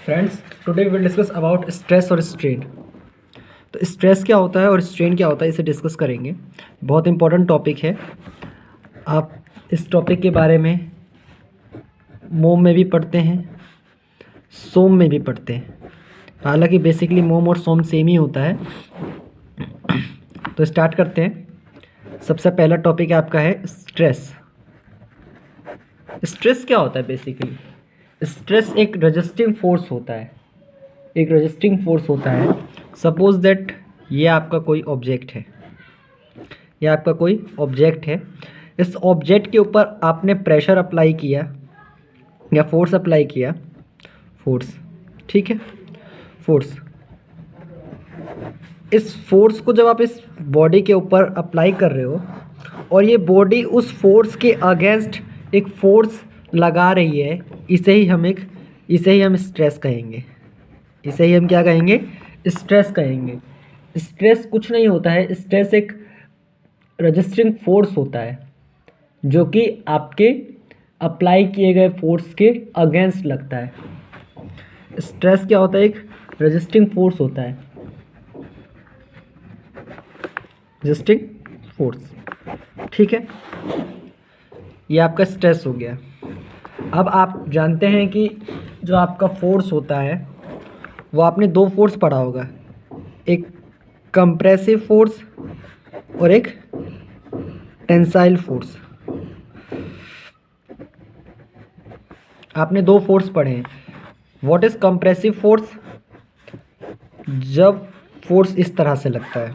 Friends, today we will discuss about stress और strain. तो stress क्या होता है और स्ट्रेन क्या होता है, इसे डिस्कस करेंगे। बहुत इंपॉर्टेंट टॉपिक है। आप इस टॉपिक के बारे में मोम में भी पढ़ते हैं, सोम में भी पढ़ते हैं। हालांकि बेसिकली मोम और सोम सेम ही होता है। तो स्टार्ट करते हैं। सबसे पहला टॉपिक आपका है स्ट्रेस। स्ट्रेस क्या होता है बेसिकली? स्ट्रेस एक रजिस्टिंग फोर्स होता है। एक रजिस्टिंग फोर्स होता है। सपोज दैट ये आपका कोई ऑब्जेक्ट है, ये आपका कोई ऑब्जेक्ट है। इस ऑब्जेक्ट के ऊपर आपने प्रेशर अप्लाई किया या फोर्स अप्लाई किया, फोर्स, ठीक है, फोर्स। इस फोर्स को जब आप इस बॉडी के ऊपर अप्लाई कर रहे हो और ये बॉडी उस फोर्स के अगेंस्ट एक फोर्स लगा रही है, इसे ही हम स्ट्रेस कहेंगे। इसे ही हम क्या कहेंगे? स्ट्रेस कहेंगे। स्ट्रेस कुछ नहीं होता है, स्ट्रेस एक रजिस्टिंग फोर्स होता है जो कि आपके अप्लाई किए गए फोर्स के अगेंस्ट लगता है। स्ट्रेस क्या होता है? एक रजिस्टिंग फोर्स होता है, रजिस्टिंग फोर्स, ठीक है। ये आपका स्ट्रेस हो गया। अब आप जानते हैं कि जो आपका फोर्स होता है वो आपने दो फोर्स पढ़ा होगा, एक कंप्रेसिव फोर्स और एक टेंसाइल फोर्स। आपने दो फोर्स पढ़े हैं। What is compressive force? जब फोर्स इस तरह से लगता है,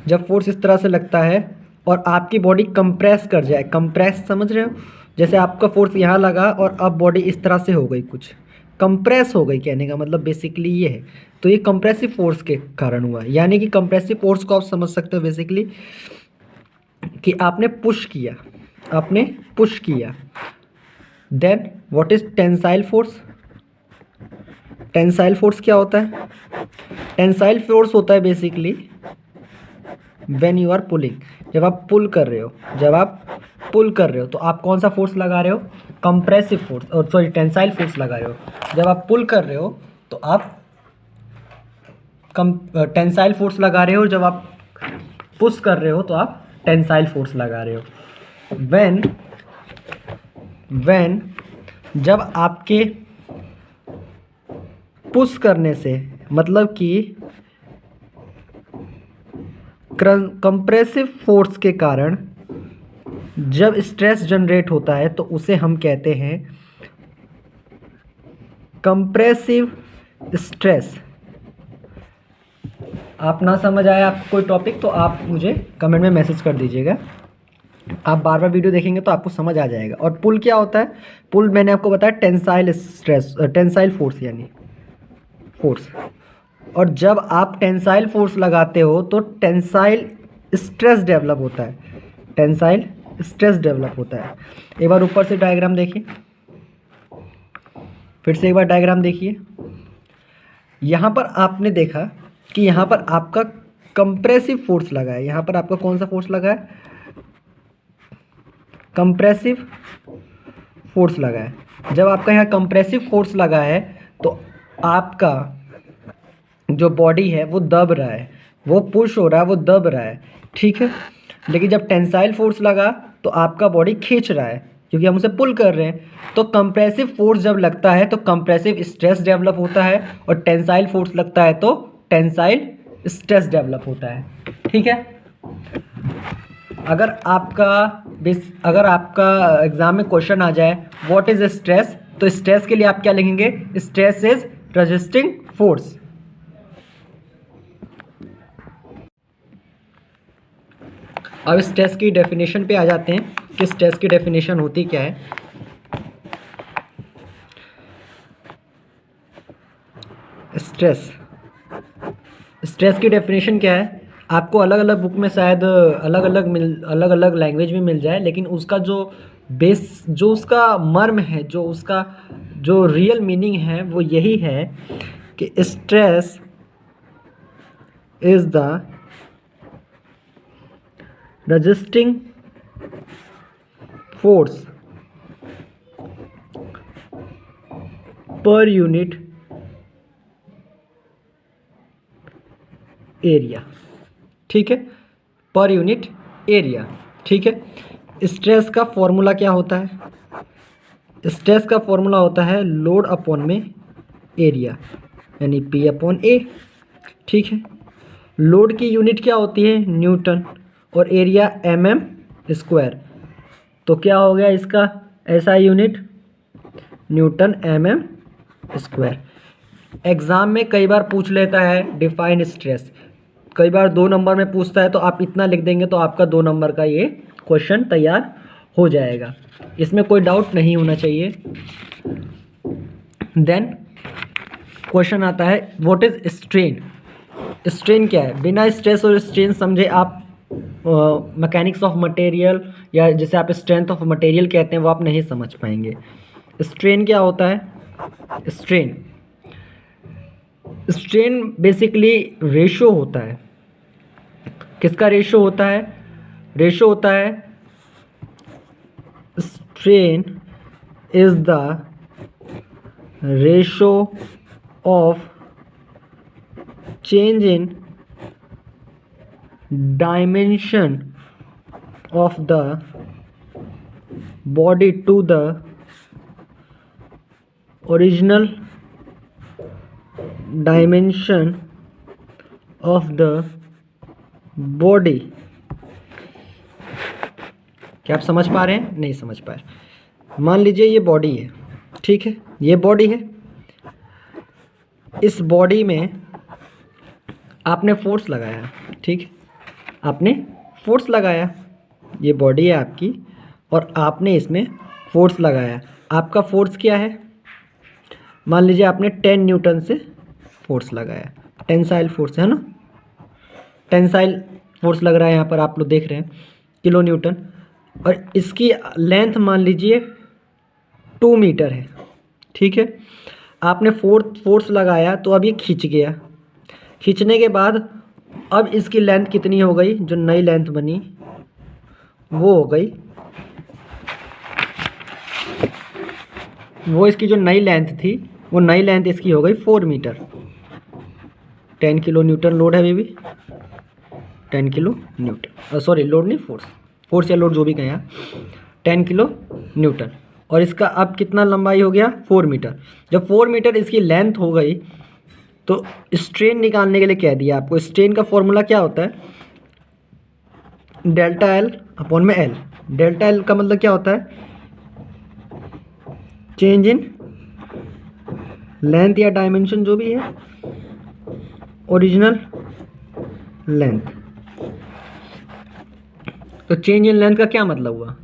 जब फोर्स इस तरह से लगता है और आपकी बॉडी कंप्रेस कर जाए। कंप्रेस समझ रहे हो? जैसे आपका फोर्स यहाँ लगा और अब बॉडी इस तरह से हो गई, कुछ कंप्रेस हो गई। कहने का मतलब बेसिकली ये है। तो ये कंप्रेसिव फोर्स के कारण हुआ। यानी कि कंप्रेसिव फोर्स को आप समझ सकते हो बेसिकली कि आपने पुश किया, आपने पुश किया। Then what is tensile force? Tensile force क्या होता है? टेंसाइल फोर्स होता है basically when you are pulling. जब आप पुल कर रहे हो, जब आप पुल कर रहे हो तो आप कौन सा फोर्स लगा रहे हो? कंप्रेसिव फोर्स, और सॉरी टेंसाइल फोर्स लगा रहे हो। जब आप पुल कर रहे हो तो आप टेंसाइल फोर्स लगा रहे हो। जब आप पुश कर रहे हो तो आप टेंसाइल फोर्स लगा रहे हो। व्हेन जब आपके पुश करने से, मतलब कि कंप्रेसिव फोर्स के कारण जब स्ट्रेस जनरेट होता है तो उसे हम कहते हैं कंप्रेसिव स्ट्रेस। आप ना समझ आए आपको कोई टॉपिक तो आप मुझे कमेंट में मैसेज कर दीजिएगा। आप बार बार वीडियो देखेंगे तो आपको समझ आ जाएगा। और पुल क्या होता है? पुल मैंने आपको बताया टेंसाइल स्ट्रेस, टेंसाइल फोर्स यानी फोर्स। और जब आप टेंसाइल फोर्स लगाते हो तो टेंसाइल स्ट्रेस डेवलप होता है। टेंसाइल स्ट्रेस डेवलप होता है। एक बार ऊपर से डायग्राम देखिए, फिर से एक बार डायग्राम देखिए। यहाँ पर आपने देखा कि यहाँ पर आपका कंप्रेसिव फोर्स लगा है। यहाँ पर आपका कौन सा फोर्स लगा है? कंप्रेसिव फोर्स लगा है। जब आपका यहाँ कंप्रेसिव फोर्स लगा है तो आपका जो बॉडी है वो दब रहा है, वो पुश हो रहा है, वो दब रहा है, ठीक है। लेकिन जब टेंसाइल फोर्स लगा तो आपका बॉडी खींच रहा है, क्योंकि हम उसे पुल कर रहे हैं। तो कंप्रेसिव फोर्स जब लगता है तो कंप्रेसिव स्ट्रेस डेवलप होता है, और टेंसाइल फोर्स लगता है तो टेंसाइल स्ट्रेस डेवलप होता है, ठीक है। अगर आपका एग्जाम में क्वेश्चन आ जाए व्हाट इज स्ट्रेस, तो स्ट्रेस के लिए आप क्या लिखेंगे? Stress is resisting force. अब स्ट्रेस की डेफिनेशन पे आ जाते हैं कि स्ट्रेस की डेफिनेशन होती क्या है। स्ट्रेस की डेफिनेशन क्या है? आपको अलग अलग बुक में शायद अलग अलग लैंग्वेज में मिल जाए, लेकिन उसका जो बेस, जो उसका मर्म है, जो उसका जो रियल मीनिंग है वो यही है कि stress is the resisting force per unit area, ठीक है, पर यूनिट एरिया, ठीक है। स्ट्रेस का फॉर्मूला क्या होता है? स्ट्रेस का फॉर्मूला होता है लोड अपॉन में एरिया, यानी P अपॉन A, ठीक है। लोड की यूनिट क्या होती है? न्यूटन, और एरिया mm स्क्वायर। तो क्या हो गया इसका ऐसा unit? Newton mm square. Exam में कई बार पूछ लेता है डिफाइन स्ट्रेस, कई बार 2 नंबर में पूछता है, तो आप इतना लिख देंगे तो आपका 2 नंबर का ये क्वेश्चन तैयार हो जाएगा, इसमें कोई डाउट नहीं होना चाहिए। देन क्वेश्चन आता है व्हाट इज स्ट्रेन। स्ट्रेन क्या है? बिना स्ट्रेस और स्ट्रेन समझे आप मैकेनिक्स ऑफ मटेरियल या जैसे आप स्ट्रेंथ ऑफ मटेरियल कहते हैं वो आप नहीं समझ पाएंगे। स्ट्रेन क्या होता है? स्ट्रेन बेसिकली रेशो होता है। किसका रेशो होता है? रेशो होता है strain is the ratio of change in dimension of the body to the original dimension of the body। क्या आप समझ पा रहे हैं? नहीं समझ पा रहे। मान लीजिए ये बॉडी है, ठीक है, ये बॉडी है। इस बॉडी में आपने फोर्स लगाया, ठीक है, आपने फोर्स लगाया, ये बॉडी है आपकी और आपने इसमें फोर्स लगाया। आपका फोर्स क्या है? मान लीजिए आपने 10 न्यूटन से फोर्स लगाया, टेंसाइल फोर्स है ना, टेंसाइल फोर्स लग रहा है यहाँ पर, आप लोग देख रहे हैं, किलो न्यूटन। और इसकी लेंथ मान लीजिए 2 मीटर है, ठीक है। आपने फोर्स लगाया तो अब ये खींच गया। खींचने के बाद अब इसकी लेंथ कितनी हो गई? जो नई लेंथ बनी वो हो गई, वो इसकी जो नई लेंथ थी वो नई लेंथ इसकी हो गई 4 मीटर। 10 किलो न्यूटन लोड है baby, 10 kilo Newton, sorry load नहीं, फोर्स या लोड जो भी कहें आप, 10 किलो न्यूटन। और इसका अब कितना लंबाई हो गया? 4 मीटर। जब 4 मीटर इसकी लेंथ हो गई तो स्ट्रेन निकालने के लिए कह दिया आपको। स्ट्रेन का फॉर्मूला क्या होता है? डेल्टा एल अपॉन में एल। डेल्टा एल का मतलब क्या होता है? चेंज इन लेंथ या डायमेंशन जो भी है, ओरिजिनल लेंथ। तो चेंज इन लेंथ का क्या मतलब हुआ?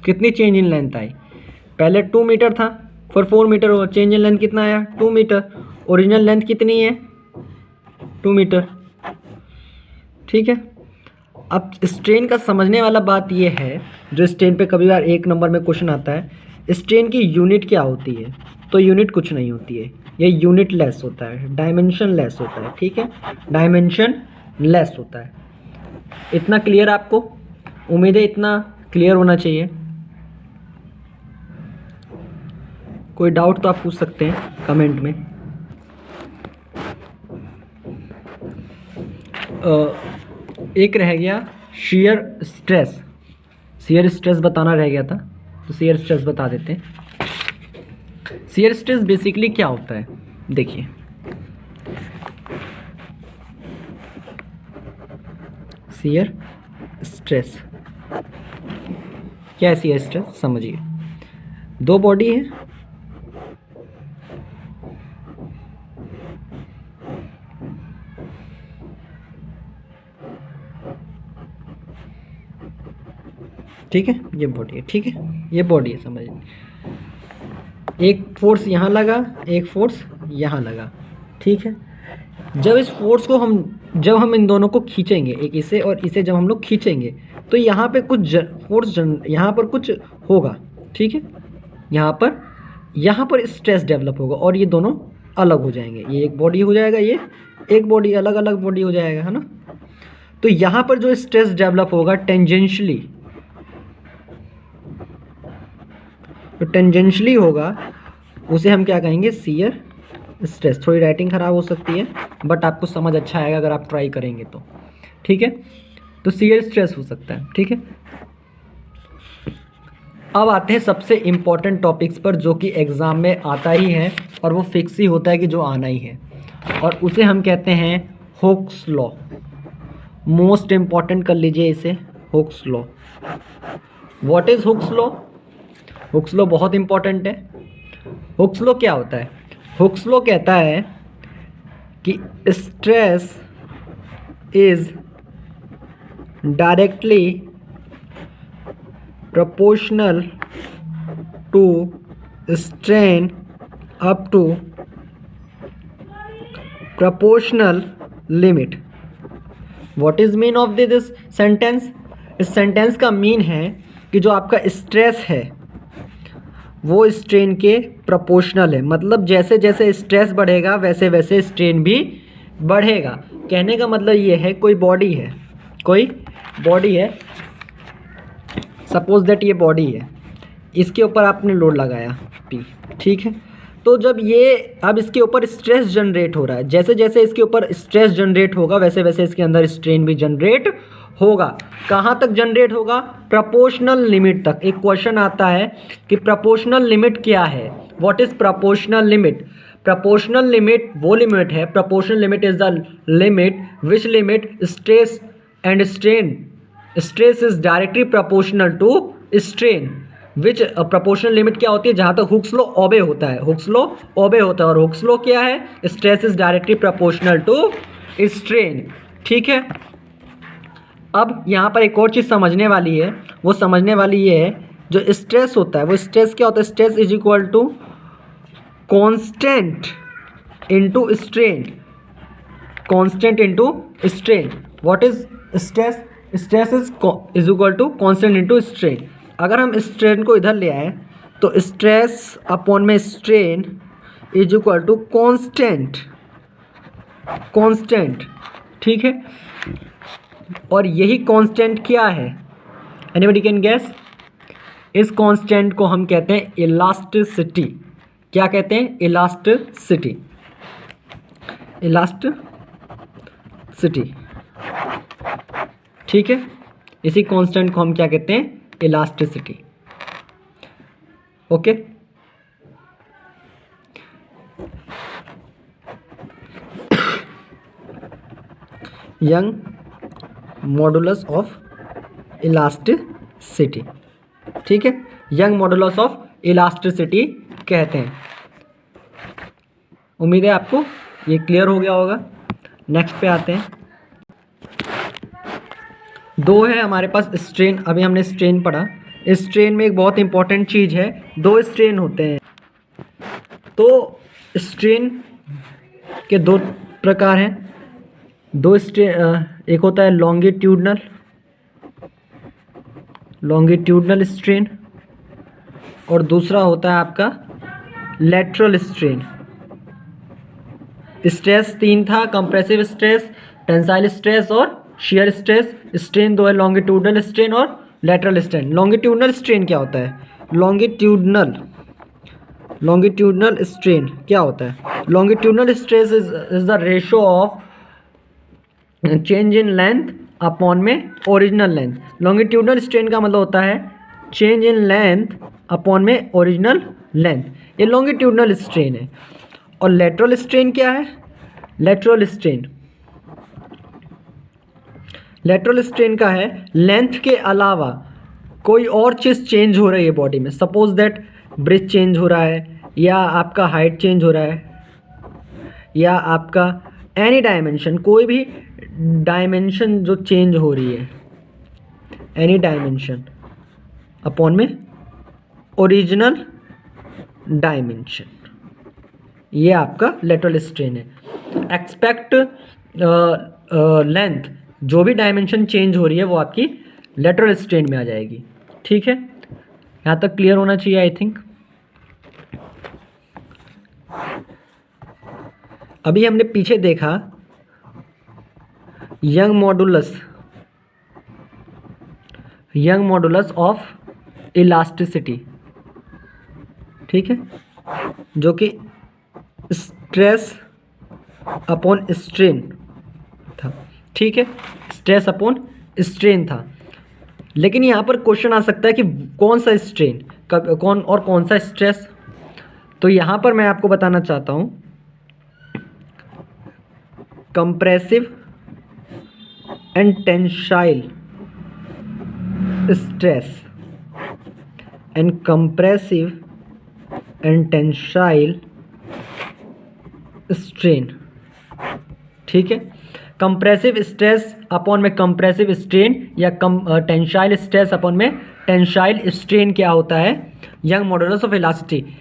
कितनी चेंज इन लेंथ आई? पहले 2 मीटर था, फिर 4 मीटर हुआ, चेंज इन लेंथ कितना आया? 2 मीटर। ओरिजिनल लेंथ कितनी है? 2 मीटर, ठीक है। अब स्ट्रेन का समझने वाला बात यह है, जो स्ट्रेन पे कभी बार 1 नंबर में क्वेश्चन आता है, स्ट्रेन की यूनिट क्या होती है? तो यूनिट कुछ नहीं होती है, ये यूनिट लेस होता है, डायमेंशन लेस होता है, ठीक है, डायमेंशन लेस होता है। इतना क्लियर आपको? उम्मीद है इतना क्लियर होना चाहिए। कोई डाउट तो आप पूछ सकते हैं कमेंट में। एक रह गया शियर स्ट्रेस। शियर स्ट्रेस बताना रह गया था, तो शियर स्ट्रेस बता देते हैं। शियर स्ट्रेस बेसिकली क्या होता है? देखिए, शियर स्ट्रेस क्या है? शियर स्ट्रेस समझिए, 2 बॉडी है, ठीक है, ये बॉडी है, ठीक है, ये बॉडी है, समझिए। एक फोर्स यहाँ लगा, एक फोर्स यहाँ लगा, ठीक है। जब हम इन दोनों को खींचेंगे, एक इसे और इसे जब हम लोग खींचेंगे, तो यहाँ पे कुछ फोर्स यहाँ पर कुछ होगा, ठीक है, यहाँ पर स्ट्रेस डेवलप होगा और ये दोनों अलग हो जाएंगे। ये एक बॉडी हो जाएगा, ये एक बॉडी, अलग अलग बॉडी हो जाएगा, है ना। तो यहाँ पर जो स्ट्रेस डेवलप होगा टेंजेंशियली, तो टेंजेंशियली होगा, उसे हम क्या कहेंगे, शियर स्ट्रेस। थोड़ी राइटिंग ख़राब हो सकती है बट आपको समझ अच्छा आएगा अगर आप ट्राई करेंगे तो, ठीक है। तो शियर स्ट्रेस हो सकता है, ठीक है। अब आते हैं सबसे इम्पॉर्टेंट टॉपिक्स पर जो कि एग्ज़ाम में आता ही है और वो फिक्स ही होता है कि जो आना ही है, और उसे हम कहते हैं हुक्स लॉ। मोस्ट इम्पॉर्टेंट कर लीजिए इसे, Hooke's law. What is Hooke's law? Hooke's law बहुत इम्पॉर्टेंट है। हुक्स लॉ क्या होता है? हुक्स लॉ कहता है कि stress is directly proportional to strain up to proportional limit. What is mean of this sentence? इस सेंटेंस का मीन है कि जो आपका स्ट्रेस है वो स्ट्रेन के प्रोपोर्शनल है, मतलब जैसे जैसे स्ट्रेस बढ़ेगा वैसे वैसे स्ट्रेन भी बढ़ेगा। कहने का मतलब ये है, कोई बॉडी है, सपोज दैट ये बॉडी है, इसके ऊपर आपने लोड लगाया P, ठीक है। तो जब ये अब इसके ऊपर स्ट्रेस जनरेट हो रहा है, जैसे जैसे इसके ऊपर स्ट्रेस जनरेट होगा वैसे वैसे इसके अंदर स्ट्रेन भी जनरेट होगा। कहाँ तक जनरेट होगा? प्रोपोर्शनल लिमिट तक। एक क्वेश्चन आता है कि प्रोपोर्शनल लिमिट क्या है, what is proportional limit? Proportional limit वो लिमिट है, proportional limit is the limit which limit stress and strain, stress is directly proportional to strain, which proportional limit क्या होती है? जहाँ तक हुक्स लॉ ओबे होता है, हुक्स लॉ ओबे होता है। और हुक्स लॉ क्या है? Stress is directly proportional to strain, ठीक है। अब यहाँ पर एक और चीज़ समझने वाली है, वो समझने वाली ये है, जो स्ट्रेस होता है वो स्ट्रेस क्या होता है? Stress is equal to constant into strain, constant into strain. What is stress? Stress is equal to constant into strain. अगर हम स्ट्रेन को इधर ले आए तो स्ट्रेस अपॉन में strain is equal to constant, ठीक है। और यही कांस्टेंट क्या है? Anybody can guess? इस कांस्टेंट को हम कहते हैं इलास्टिसिटी। क्या कहते हैं? इलास्टिसिटी, ठीक है। इसी कांस्टेंट को हम क्या कहते हैं? Elasticity, okay. Young modulus of elasticity, ठीक है। यंग मॉडुलस ऑफ इलास्टिसिटी कहते हैं। उम्मीद है आपको ये क्लियर हो गया होगा। नेक्स्ट पे आते हैं। दो है हमारे पास स्ट्रेन, अभी हमने स्ट्रेन पढ़ा। स्ट्रेन में एक बहुत इंपॉर्टेंट चीज़ है, दो स्ट्रेन होते हैं। तो स्ट्रेन के दो प्रकार हैं, दो स्ट्रेन, एक होता है लॉन्गिट्यूडनल स्ट्रेन और दूसरा होता है आपका लेटरल स्ट्रेन। स्ट्रेस तीन था, कंप्रेसिव स्ट्रेस, टेंसाइल स्ट्रेस और शियर स्ट्रेस। स्ट्रेन दो है, लॉन्गिट्यूडनल स्ट्रेन और लेटरल स्ट्रेन। लॉन्गिट्यूडनल स्ट्रेन क्या होता है? लॉन्गिट्यूडनल स्ट्रेन क्या होता है? Longitudinal stress is the ratio of change in length upon में ओरिजिनल लेंथ। लॉन्गिट्यूडनल स्ट्रेन का मतलब होता है चेंज इन लेंथ अपॉन में ओरिजिनल लेंथ, ये लॉन्गिट्यूडनल स्ट्रेन है। और लेटरल स्ट्रेन क्या है? लेटरल स्ट्रेन का है लेंथ के अलावा कोई और चीज़ चेंज हो रही है बॉडी में। सपोज दैट ब्रिथ चेंज हो रहा है, या आपका हाइट चेंज हो रहा है, या आपका एनी डायमेंशन, कोई भी डायमेंशन जो चेंज हो रही है, एनी डायमेंशन अपॉन में ओरिजिनल डायमेंशन, ये आपका लेटरल स्ट्रेन है। एक्सपेक्ट लेंथ, जो भी डायमेंशन चेंज हो रही है वो आपकी लेटरल स्ट्रेन में आ जाएगी, ठीक है। यहाँ तक क्लियर होना चाहिए आई थिंक। अभी हमने पीछे देखा यंग मॉडुलस ऑफ इलास्टिसिटी, ठीक है। जो कि स्ट्रेस अपॉन स्ट्रेन था, ठीक है, स्ट्रेस अपॉन स्ट्रेन था। लेकिन यहाँ पर क्वेश्चन आ सकता है कि कौन सा स्ट्रेन, कौन सा स्ट्रेस। तो यहाँ पर मैं आपको बताना चाहता हूँ compressive and tensile stress and compressive and tensile strain, ठीक है। कंप्रेसिव स्ट्रेस अपॉन में कंप्रेसिव स्ट्रेन या टेंसाइल स्ट्रेस अपॉन में टेंसाइल स्ट्रेन क्या होता है, young modulus of elasticity.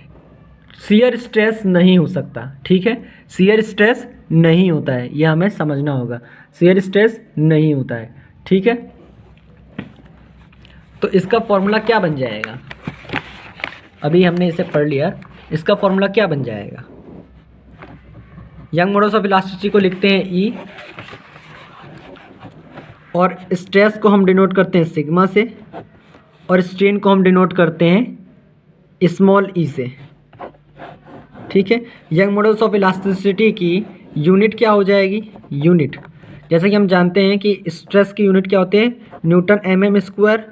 Shear stress नहीं हो सकता, ठीक है, शियर स्ट्रेस नहीं होता है, यह हमें समझना होगा, शियर स्ट्रेस नहीं होता है, ठीक है। तो इसका फॉर्मूला क्या बन जाएगा, अभी हमने इसे पढ़ लिया, इसका फॉर्मूला क्या बन जाएगा। यंग मॉडुलस ऑफ इलास्टिसिटी को लिखते हैं ई, और स्ट्रेस को हम डिनोट करते हैं सिग्मा से, और स्ट्रेन को हम डिनोट करते हैं स्मॉल ई से, ठीक है। यंग मॉडुलस ऑफ इलास्टिसिटी की यूनिट क्या हो जाएगी, यूनिट, जैसे कि हम जानते हैं कि स्ट्रेस की यूनिट क्या होते हैं, न्यूटन mm स्क्वायर,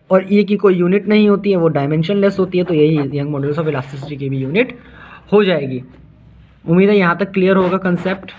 और ई की कोई यूनिट नहीं होती है, वो डायमेंशनलेस होती है, तो यही यंग मॉडुलस ऑफ इलास्टिसिटी की भी यूनिट हो जाएगी। उम्मीद है यहाँ तक क्लियर होगा कंसेप्ट।